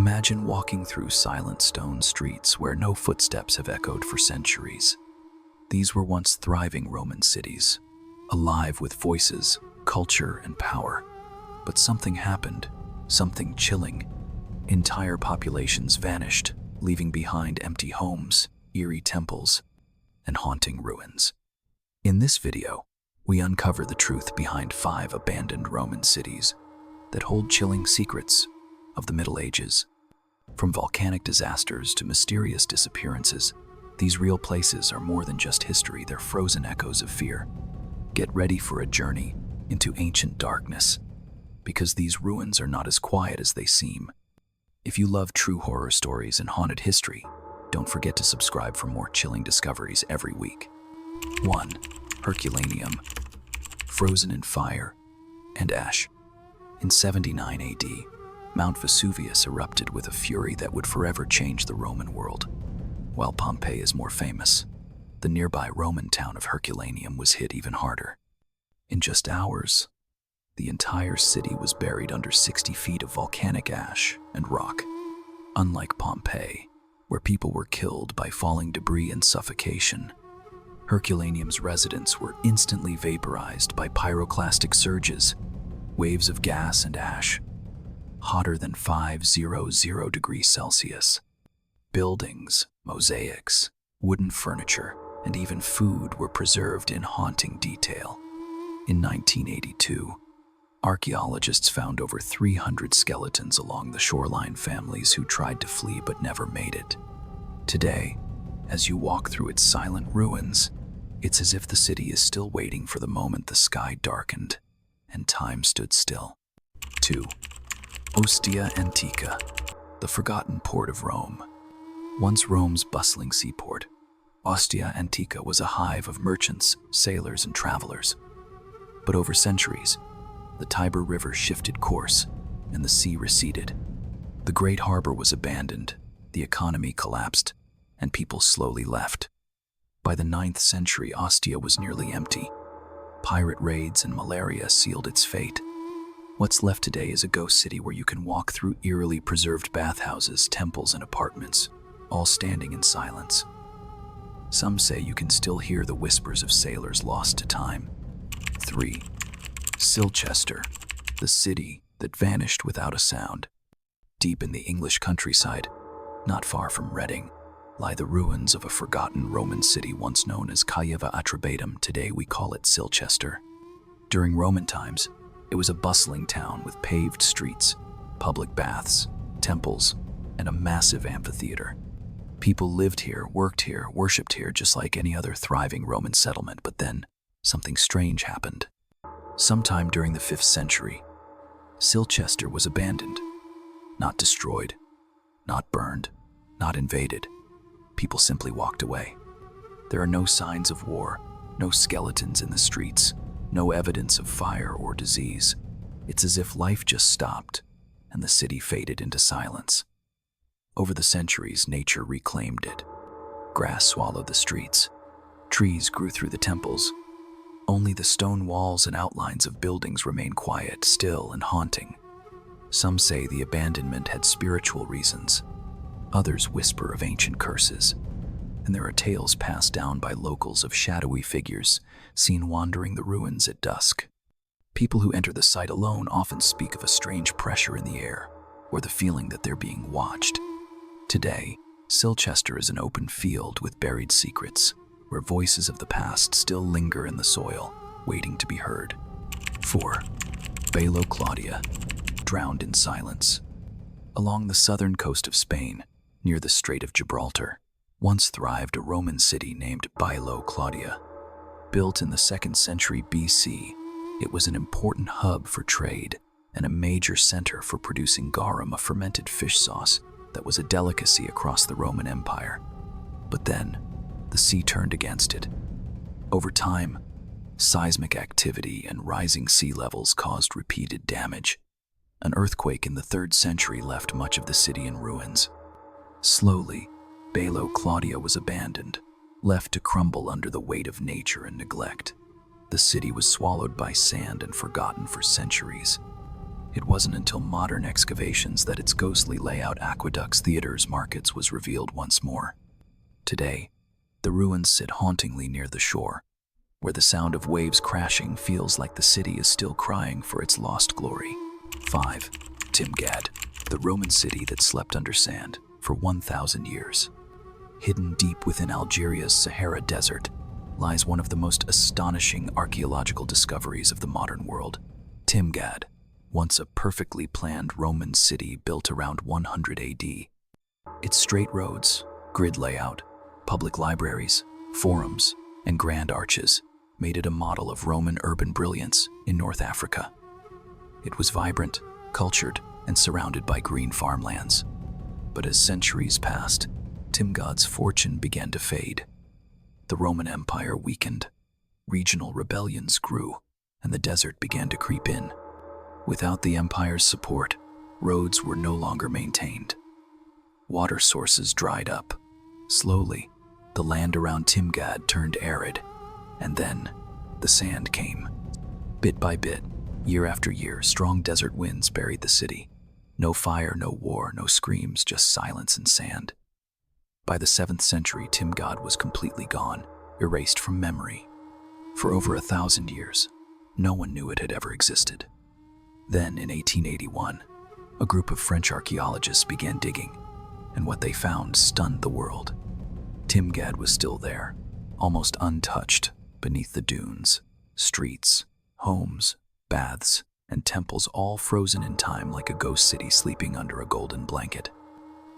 Imagine walking through silent stone streets where no footsteps have echoed for centuries. These were once thriving Roman cities, alive with voices, culture, and power. But something happened, something chilling. Entire populations vanished, leaving behind empty homes, eerie temples, and haunting ruins. In this video, we uncover the truth behind 5 abandoned Roman cities that hold chilling secrets of the Middle Ages. From volcanic disasters to mysterious disappearances, these real places are more than just history, they're frozen echoes of fear. Get ready for a journey into ancient darkness, because these ruins are not as quiet as they seem. If you love true horror stories and haunted history, don't forget to subscribe for more chilling discoveries every week. 1. Herculaneum, frozen in fire and ash. In 79 AD, Mount Vesuvius erupted with a fury that would forever change the Roman world. While Pompeii is more famous, the nearby Roman town of Herculaneum was hit even harder. In just hours, the entire city was buried under 60 feet of volcanic ash and rock. Unlike Pompeii, where people were killed by falling debris and suffocation, Herculaneum's residents were instantly vaporized by pyroclastic surges, waves of gas and ash, hotter than 500 degrees Celsius. Buildings, mosaics, wooden furniture, and even food were preserved in haunting detail. In 1982, archaeologists found over 300 skeletons along the shoreline, families who tried to flee but never made it. Today, as you walk through its silent ruins, it's as if the city is still waiting for the moment the sky darkened and time stood still. 2. Ostia Antica, the forgotten port of Rome. Once Rome's bustling seaport, Ostia Antica was a hive of merchants, sailors, and travelers. But over centuries, the Tiber River shifted course and the sea receded. The great harbor was abandoned, the economy collapsed, and people slowly left. By the 9th century, Ostia was nearly empty. Pirate raids and malaria sealed its fate. What's left today is a ghost city where you can walk through eerily preserved bathhouses, temples, and apartments, all standing in silence. Some say you can still hear the whispers of sailors lost to time. 3. Silchester, the city that vanished without a sound. Deep in the English countryside, not far from Reading, lie the ruins of a forgotten Roman city once known as Caeva Atrebatum. Today we call it Silchester. During Roman times, it was a bustling town with paved streets, public baths, temples, and a massive amphitheater. People lived here, worked here, worshipped here just like any other thriving Roman settlement. But then, something strange happened. Sometime during the 5th century, Silchester was abandoned. Not destroyed, not burned, not invaded. People simply walked away. There are no signs of war, no skeletons in the streets, no evidence of fire or disease. It's as if life just stopped and the city faded into silence. Over the centuries, nature reclaimed it. Grass swallowed the streets. Trees grew through the temples. Only the stone walls and outlines of buildings remain quiet, still, and haunting. Some say the abandonment had spiritual reasons. Others whisper of ancient curses. And there are tales passed down by locals of shadowy figures seen wandering the ruins at dusk. People who enter the site alone often speak of a strange pressure in the air, or the feeling that they're being watched. Today, Silchester is an open field with buried secrets, where voices of the past still linger in the soil, waiting to be heard. 4. Bailo Claudia, drowned in silence. Along the southern coast of Spain, near the Strait of Gibraltar, once thrived a Roman city named Bailo Claudia. Built in the 2nd century BC, it was an important hub for trade and a major center for producing garum, a fermented fish sauce that was a delicacy across the Roman Empire. But then, the sea turned against it. Over time, seismic activity and rising sea levels caused repeated damage. An earthquake in the 3rd century left much of the city in ruins. Slowly, Bailo Claudia was abandoned, left to crumble under the weight of nature and neglect. The city was swallowed by sand and forgotten for centuries. It wasn't until modern excavations that its ghostly layout, aqueducts, theaters, markets was revealed once more. Today, the ruins sit hauntingly near the shore, where the sound of waves crashing feels like the city is still crying for its lost glory. 5. Timgad, the Roman city that slept under sand for 1,000 years. Hidden deep within Algeria's Sahara Desert lies one of the most astonishing archaeological discoveries of the modern world. Timgad, once a perfectly planned Roman city built around 100 AD. Its straight roads, grid layout, public libraries, forums, and grand arches made it a model of Roman urban brilliance in North Africa. It was vibrant, cultured, and surrounded by green farmlands. But as centuries passed, Timgad's fortune began to fade. The Roman Empire weakened, regional rebellions grew, and the desert began to creep in. Without the empire's support, roads were no longer maintained. Water sources dried up. Slowly, the land around Timgad turned arid, and then the sand came. Bit by bit, year after year, strong desert winds buried the city. No fire, no war, no screams, just silence and sand. By the 7th century, Timgad was completely gone, erased from memory. For over 1,000 years, no one knew it had ever existed. Then, in 1881, a group of French archaeologists began digging, and what they found stunned the world. Timgad was still there, almost untouched, beneath the dunes. Streets, homes, baths, and temples all frozen in time like a ghost city sleeping under a golden blanket.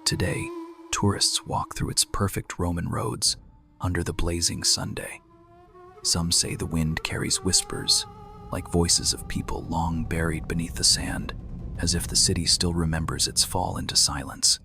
Today, tourists walk through its perfect Roman roads under the blazing Sunday. Some say the wind carries whispers, like voices of people long buried beneath the sand, as if the city still remembers its fall into silence.